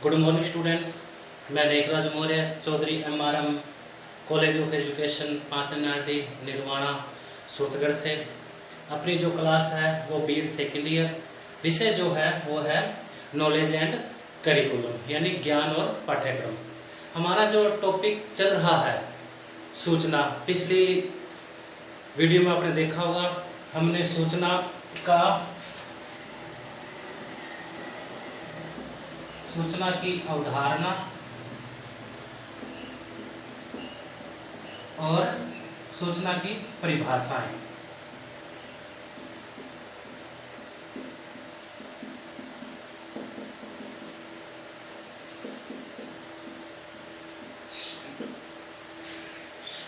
Good morning students. मैं Nekraj Maurya Chaudhary MRM college of education 5 NRD Nirvana Sutgarh से अपनी जो क्लास है वो B.Ed सेकेंड ईयर, विषय जो है वो है नॉलेज एंड करिकुलम यानी ज्ञान और पाठ्यक्रम। हमारा जो टॉपिक चल रहा है सूचना, पिछली वीडियो में आपने देखा होगा हमने सूचना की अवधारणा और सूचना की परिभाषाएं,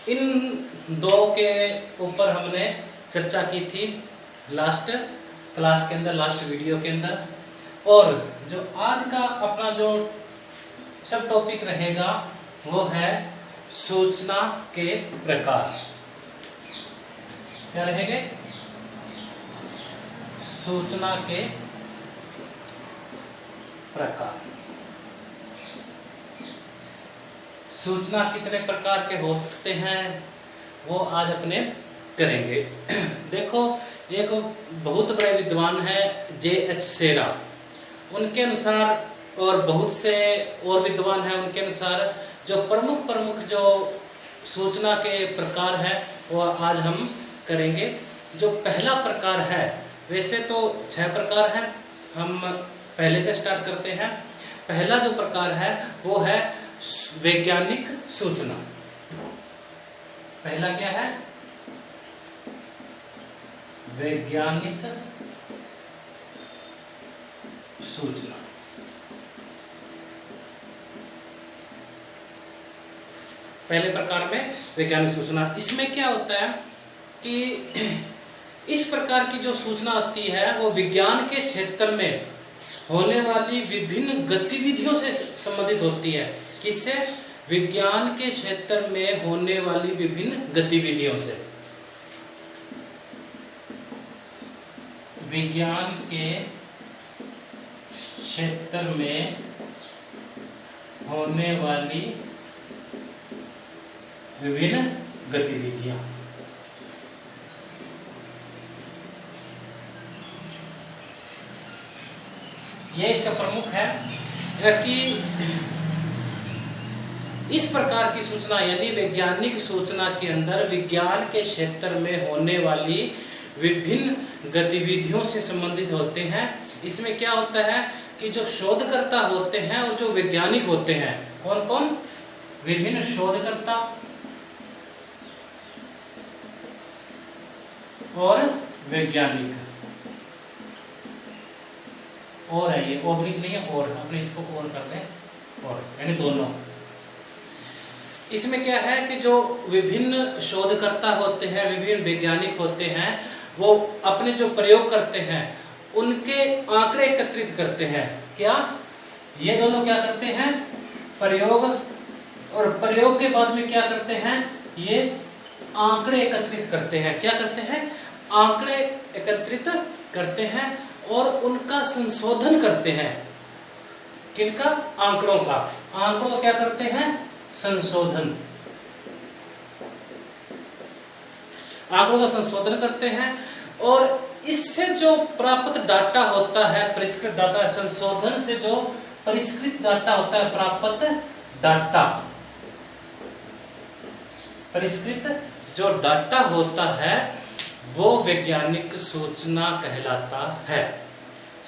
इन दो के ऊपर हमने चर्चा की थी लास्ट क्लास के अंदर, लास्ट वीडियो के अंदर। और जो आज का अपना जो सब टॉपिक रहेगा वो है सूचना के प्रकार। क्या रहेंगे? सूचना के प्रकार। सूचना कितने प्रकार के हो सकते हैं वो आज अपने करेंगे। देखो, एक बहुत बड़े विद्वान है J.H. सेरा, उनके अनुसार और बहुत से और विद्वान हैं, उनके अनुसार जो प्रमुख जो सूचना के प्रकार है वो आज हम करेंगे। जो पहला प्रकार है, वैसे तो 6 प्रकार हैं, हम पहले से स्टार्ट करते हैं। पहला जो प्रकार है वो है वैज्ञानिक सूचना। पहला क्या है? वैज्ञानिक सूचना। पहले प्रकार में वैज्ञानिक सूचना। इसमें क्या होता है कि इस प्रकार की जो सूचना होती है वो विज्ञान के क्षेत्र में होने वाली विभिन्न गतिविधियों से संबंधित होती है। किससे? विज्ञान के क्षेत्र में होने वाली विभिन्न गतिविधियों से। विज्ञान के क्षेत्र में होने वाली विभिन्न गतिविधियां। यह इसका प्रमुख है कि इस प्रकार की सूचना यानी वैज्ञानिक सूचना के अंदर विज्ञान के क्षेत्र में होने वाली विभिन्न गतिविधियों से संबंधित होते हैं। इसमें क्या होता है कि जो शोधकर्ता होते हैं और जो वैज्ञानिक होते हैं, कौन कौन? विभिन्न शोधकर्ता और वैज्ञानिक। और है ये ओब्लिक नहीं है, और अपने इसको और कर दें, और यानी दोनों। इसमें क्या है कि जो विभिन्न शोधकर्ता होते हैं, विभिन्न वैज्ञानिक होते हैं, वो अपने जो प्रयोग करते हैं उनके आंकड़े एकत्रित करते हैं। क्या? ये दोनों क्या करते हैं? प्रयोग, और प्रयोग के बाद में क्या करते हैं? ये आंकड़े एकत्रित करते हैं। क्या करते हैं? आंकड़े एकत्रित करते हैं और उनका संशोधन करते हैं। किनका? आंकड़ों का। आंकड़ों का क्या करते हैं? संशोधन। आंकड़ों का संशोधन करते हैं और इससे जो प्राप्त डाटा होता है, परिष्कृत डाटा, संशोधन से जो परिष्कृत डाटा होता है, प्राप्त डाटा, परिष्कृत जो डाटा होता है वो वैज्ञानिक सूचना कहलाता है।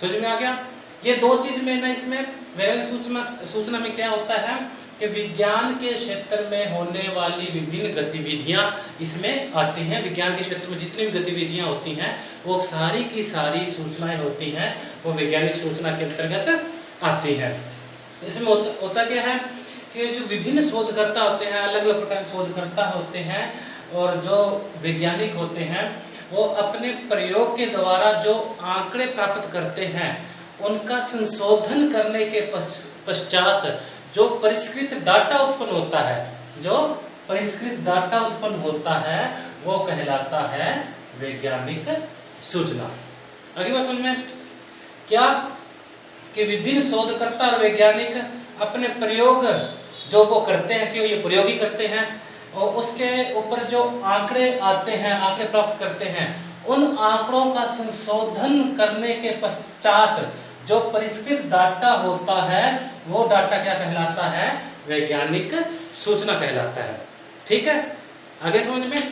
समझ में आ गया? ये दो चीज में ना, इसमें वैज्ञानिक सूचना में क्या होता है कि विज्ञान के क्षेत्र में होने वाली विभिन्न गतिविधियां इसमें आती हैं। विज्ञान के क्षेत्र में जितनी भी गतिविधियां होती हैं वो सारी की सारी सूचनाएं होती हैं, वो वैज्ञानिक सूचना के अंतर्गत आती हैं। इसमें होता क्या है कि जो विभिन्न शोधकर्ता होते हैं, अलग अलग प्रकार के शोधकर्ता होते हैं, और जो वैज्ञानिक होते हैं वो अपने प्रयोग के द्वारा जो आंकड़े प्राप्त करते हैं उनका संशोधन करने के पश्चात जो परिष्कृत डाटा उत्पन्न होता है, जो परिष्कृत डाटा उत्पन्न होता है वो कहलाता है वैज्ञानिक सूचना। अगली बात समझ में क्या कि विभिन्न शोधकर्ता और वैज्ञानिक अपने प्रयोग जो वो करते हैं कि ये प्रयोग ही करते हैं, और उसके ऊपर जो आंकड़े आते हैं, आंकड़े प्राप्त करते हैं, उन आंकड़ों का संशोधन करने के पश्चात जो परिष्कृत डाटा होता है वो डाटा क्या कहलाता है? वैज्ञानिक सूचना कहलाता है। ठीक है, आगे समझ में?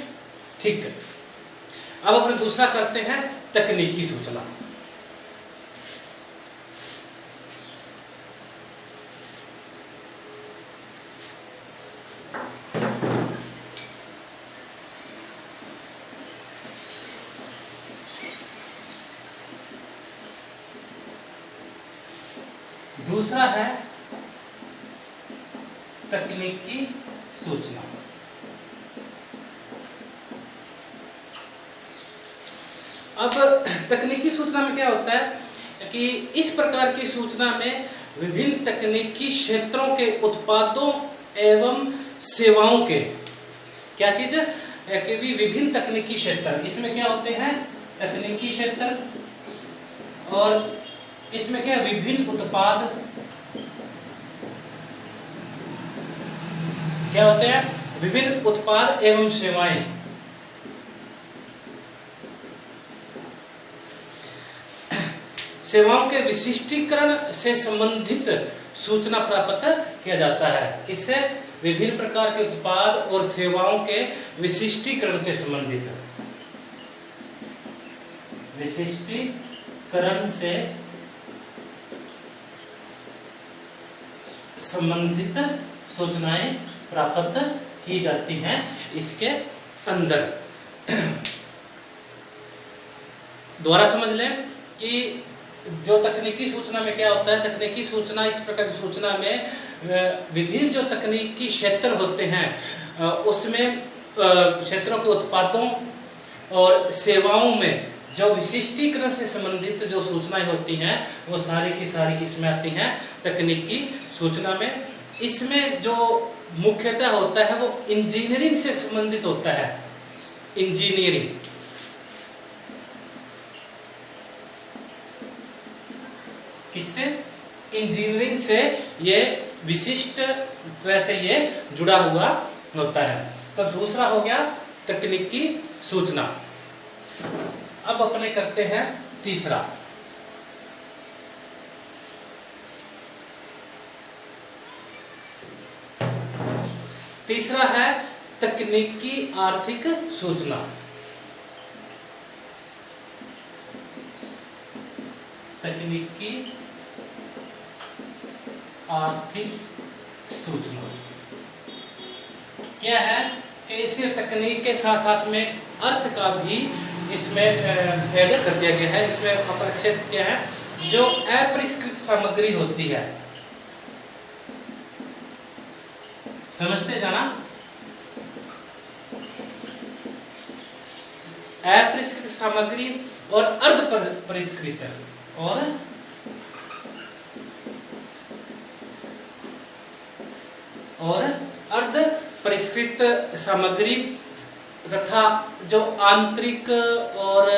ठीक है, अब अपन दूसरा करते हैं तकनीकी सूचना। दूसरा है तकनीकी सूचना। अब तकनीकी सूचना में क्या होता है कि इस प्रकार की सूचना में विभिन्न तकनीकी क्षेत्रों के उत्पादों एवं सेवाओं के क्या चीज है कि विभिन्न तकनीकी क्षेत्र, इसमें क्या होते हैं? तकनीकी क्षेत्र, और इसमें क्या विभिन्न उत्पाद क्या होते हैं? विभिन्न उत्पाद एवं सेवाएं। सेवाओं के विशिष्टीकरण से संबंधित सूचना प्राप्त किया जाता है। किससे? विभिन्न प्रकार के उत्पाद और सेवाओं के विशिष्टीकरण से संबंधित, विशिष्टीकरण से संबंधित सूचनाएं प्राप्त की जाती हैं इसके अंदर। दोबारा समझ लें कि जो तकनीकी सूचना में क्या होता है। तकनीकी सूचना इस प्रकार की सूचना में विभिन्न जो तकनीकी क्षेत्र होते हैं उसमें क्षेत्रों के उत्पादों और सेवाओं में जो विशिष्टीकरण से संबंधित जो सूचनाएं होती हैं वो सारी की सारी किसमें आती हैं? तकनीकी सूचना में। इसमें जो मुख्यतः होता है वो इंजीनियरिंग से संबंधित होता है। इंजीनियरिंग, किससे? इंजीनियरिंग से ये विशिष्ट तरह से ये जुड़ा हुआ होता है। तो दूसरा हो गया तकनीकी सूचना। अब अपने करते हैं तीसरा। तीसरा है तकनीकी आर्थिक सूचना। तकनीकी आर्थिक सूचना क्या है कि इसे तकनीक के साथ साथ में अर्थ का भी इसमें ऐड कर दिया गया है। इसमें अपरिच्छेद क्या है? जो अपरिष्कृत सामग्री होती है, समझते जाना। अपरिष्कृत सामग्री और अर्ध परिष्कृत और अर्ध परिष्कृत सामग्री तथा जो आंतरिक और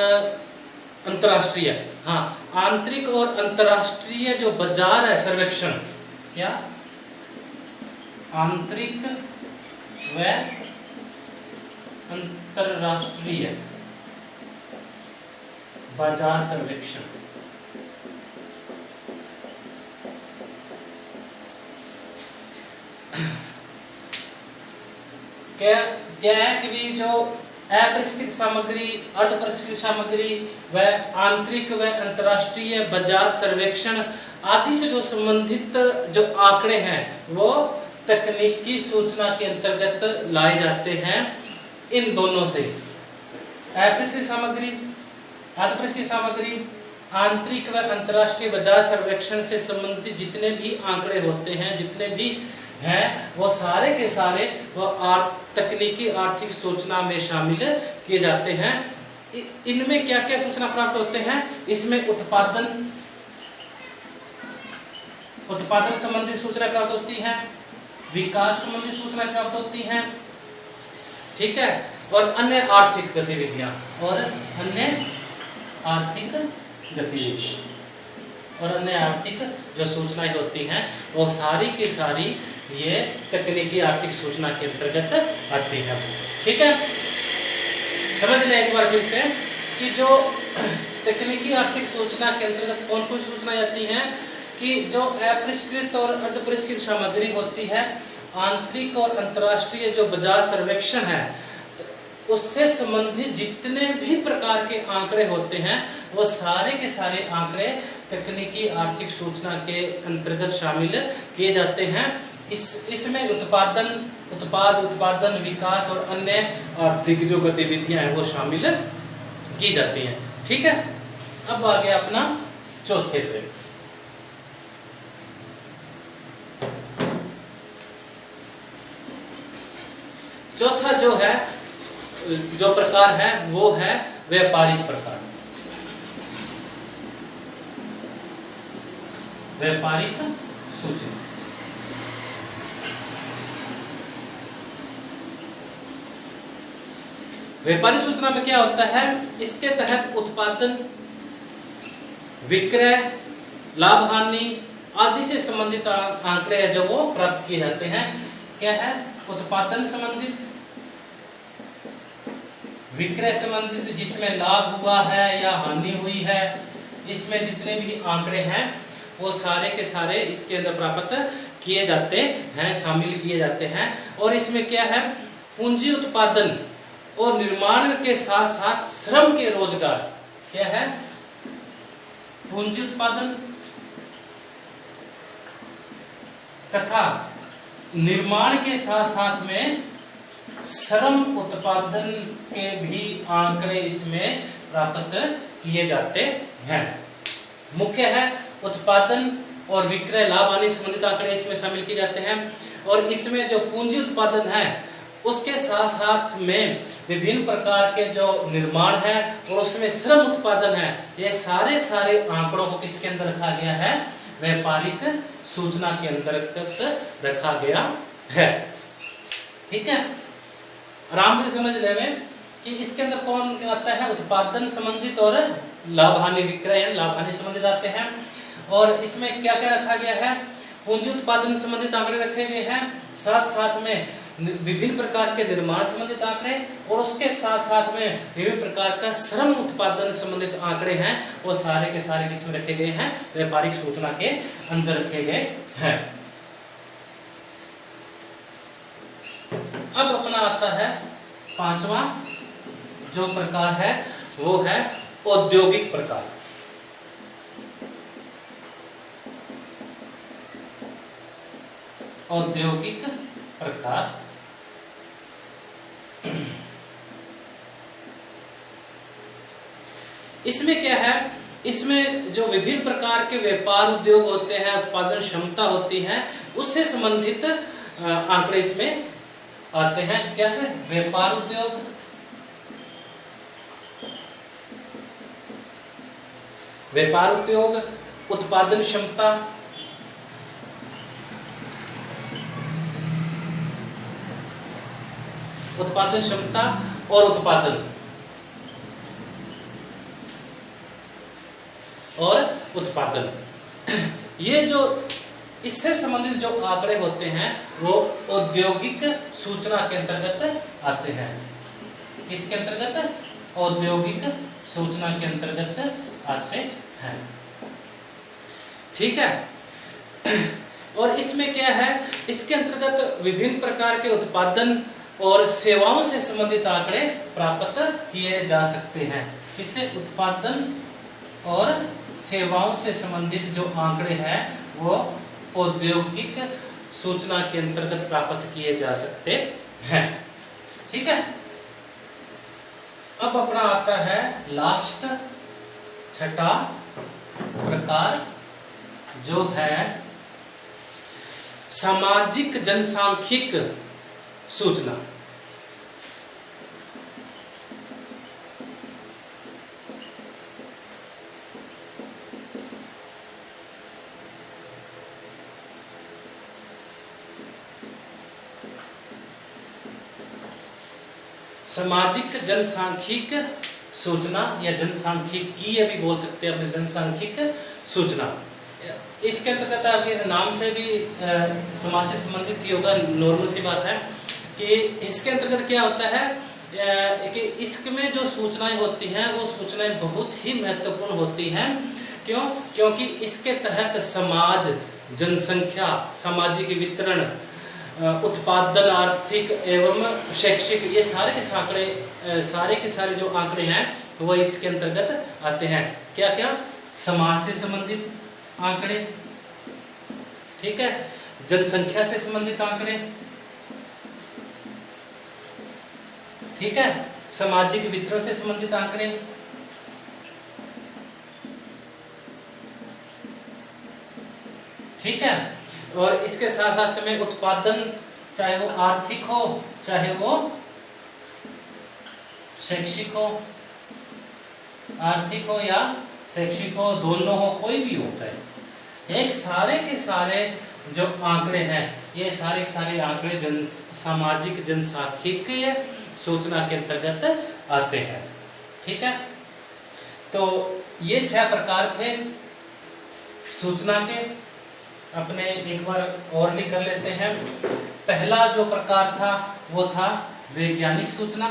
अंतर्राष्ट्रीय, हाँ, आंतरिक और अंतर्राष्ट्रीय जो बाजार है सर्वेक्षण, क्या? आंतरिक व अंतर्राष्ट्रीय बाजार सर्वेक्षण। क्या है कि भी जो अपरिष्कृत सामग्री, अर्धपरिष्कृत सामग्री व आंतरिक व अंतर्राष्ट्रीय बाजार सर्वेक्षण आदि से जो संबंधित जो आंकड़े हैं वो तकनीकी सूचना के अंतर्गत लाए जाते हैं। इन दोनों से अपरिष्कृत सामग्री, अर्धपरिष्कृत सामग्री, आंतरिक व अंतर्राष्ट्रीय बाजार सर्वेक्षण से संबंधित जितने भी आंकड़े होते हैं, जितने भी हैं, वो सारे के सारे वो तकनीकी आर्थिक सूचना में शामिल किए जाते हैं। इनमें क्या क्या सूचना प्राप्त होते हैं? इसमें उत्पादन संबंधी सूचना प्राप्त होती है, विकास संबंधी सूचना प्राप्त होती हैं, ठीक है, और अन्य आर्थिक गतिविधियां और अन्य आर्थिक जो सूचनाएं होती हैं वो सारी की सारी ये तकनीकी आर्थिक सूचना के अंतर्गत आती है। ठीक है, समझ लें एक बार फिर से कि जो तकनीकी आर्थिक सूचना के अंतर्गत कौन कौन सूचनाएं आती हैं कि जो अपरिष्कृत और अर्धपरिष्कृत सामग्री होती है, आंतरिक और अंतर्राष्ट्रीय जो बाजार सर्वेक्षण है उससे संबंधित जितने भी प्रकार के आंकड़े होते हैं वो सारे के सारे आंकड़े तकनीकी आर्थिक सूचना के अंतर्गत शामिल किए जाते हैं। इसमें उत्पादन विकास और अन्य आर्थिक जो गतिविधियां हैं वो शामिल की जाती हैं। ठीक है, अब आ गया अपना चौथे पे। चौथा जो है जो प्रकार है वो है व्यापारिक प्रकार। व्यापारिक सूचना। व्यापारिक सूचना में क्या होता है, इसके तहत उत्पादन, विक्रय, लाभ हानि आदि से संबंधित आंकड़े जो वो प्राप्त किए जाते हैं। क्या है, उत्पादन संबंधित, विक्रय संबंधित जिसमें लाभ हुआ है या हानि हुई है, इसमें जितने भी आंकड़े हैं वो सारे के सारे इसके अंदर प्राप्त किए जाते हैं, शामिल किए जाते हैं। और इसमें क्या है, पूंजी उत्पादन और निर्माण के साथ साथ श्रम के रोजगार। क्या है, पूंजी उत्पादन तथा निर्माण के साथ साथ में श्रम उत्पादन के भी आंकड़े इसमें प्राप्त किए जाते हैं। मुख्य है उत्पादन और विक्रय, लाभ हानि संबंधित आंकड़े इसमें शामिल किए जाते हैं। और इसमें जो पूंजी उत्पादन है उसके साथ साथ में विभिन्न प्रकार के जो निर्माण है और उसमें श्रम उत्पादन है, ये सारे आंकड़ों को किसके अंदर रखा गया है, व्यापारिक सूचना के अंतर्गत रखा गया है। ठीक है, आराम से समझ लेंगे कि इसके अंदर कौन आता है, उत्पादन संबंधित और लाभ हानि, विक्रय लाभ हानि संबंधित आते हैं। और इसमें क्या क्या रखा गया है, पूंजी उत्पादन संबंधित आंकड़े रखे गए हैं, साथ साथ में विभिन्न प्रकार के निर्माण संबंधित आंकड़े और उसके साथ साथ में विभिन्न प्रकार का श्रम उत्पादन संबंधित आंकड़े हैं, वो सारे के सारे किसमें रखे गए हैं, व्यापारिक सूचना के अंदर रखे गए हैं। अब अपना आता है पांचवा जो प्रकार है वो है औद्योगिक प्रकार। औद्योगिक प्रकार इसमें क्या है, इसमें जो विभिन्न प्रकार के व्यापार उद्योग होते हैं, उत्पादन क्षमता होती है, उससे संबंधित आंकड़े इसमें आते हैं। क्या है, व्यापार उद्योग, उत्पादन क्षमता, और उत्पादन ये जो इससे संबंधित जो आंकड़े होते हैं वो औद्योगिक सूचना के अंतर्गत आते हैं। इसके अंतर्गत औद्योगिक सूचना के अंतर्गत आते हैं। ठीक है, और इसमें क्या है, इसके अंतर्गत विभिन्न प्रकार के उत्पादन और सेवाओं से संबंधित आंकड़े प्राप्त किए जा सकते हैं। इससे उत्पादन और सेवाओं से संबंधित जो आंकड़े हैं वो औद्योगिक सूचना के अंतर्गत प्राप्त किए जा सकते हैं। ठीक है, अब अपना आता है लास्ट छठा प्रकार जो है सामाजिक जनसांख्यिक सूचना। सामाजिक जनसांख्यिक सूचना या जनसांख्यिकीय भी बोल सकते हैं अपने, जनसांख्यिक सूचना। इसके अंतर्गत आपके नाम से भी समाज से संबंधित ही होगा, नॉर्मल सी बात है कि इसके अंतर्गत क्या होता है कि इसमें जो सूचनाएं होती हैं वो सूचनाएं बहुत ही महत्वपूर्ण होती हैं। क्यों? क्योंकि इसके तहत समाज, जनसंख्या, सामाजिक वितरण, उत्पादन, आर्थिक एवं शैक्षिक, ये सारे के सारे जो आंकड़े हैं वो इसके अंतर्गत आते हैं। क्या क्या? समाज से संबंधित आंकड़े, ठीक है, जनसंख्या से संबंधित आंकड़े, ठीक है, सामाजिक वितरण से संबंधित आंकड़े, ठीक है, और इसके साथ साथ में उत्पादन, चाहे वो आर्थिक हो, चाहे वो शैक्षिक हो, आर्थिक हो या शैक्षिक हो, दोनों हो, कोई भी होता है। एक सारे के सारे जो आंकड़े हैं, ये सारे के सारे आंकड़े सामाजिक जनसांख्यिकीय सूचना के अंतर्गत आते हैं, ठीक है। तो ये 6 प्रकार थे सूचना के। अपने एक बार और भी कर लेते हैं। पहला जो प्रकार था वो था वैज्ञानिक सूचना,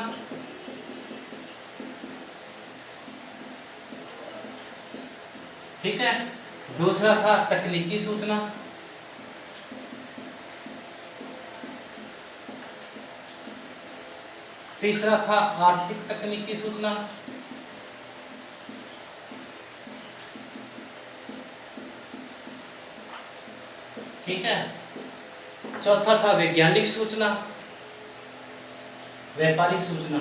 ठीक है। दूसरा था तकनीकी सूचना, तीसरा था आर्थिक तकनीकी सूचना, ठीक है। चौथा था वैज्ञानिक सूचना, व्यापारिक सूचना,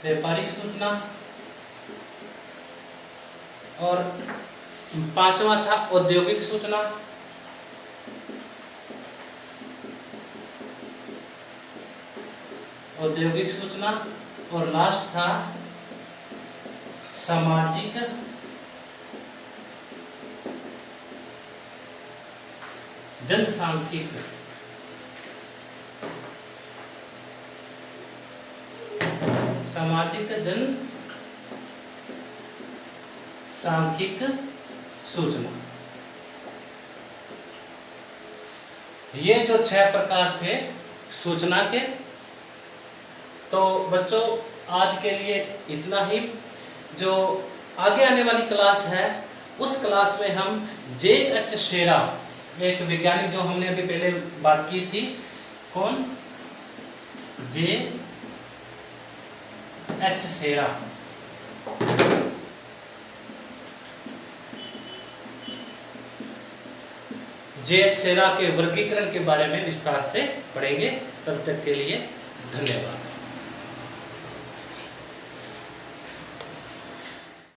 व्यापारिक सूचना, और पांचवा था औद्योगिक सूचना, औद्योगिक सूचना, और लास्ट था सामाजिक जनसांख्यिक, सामाजिक जनसांख्यिक सूचना। ये जो 6 प्रकार थे सूचना के। तो बच्चों आज के लिए इतना ही। जो आगे आने वाली क्लास है उस क्लास में हम J.H. शेरा, एक वैज्ञानिक जो हमने अभी पहले बात की थी, कौन? J.H. शेरा, J.H. शेरा के वर्गीकरण के बारे में विस्तार से पढ़ेंगे। तब तक के लिए धन्यवाद।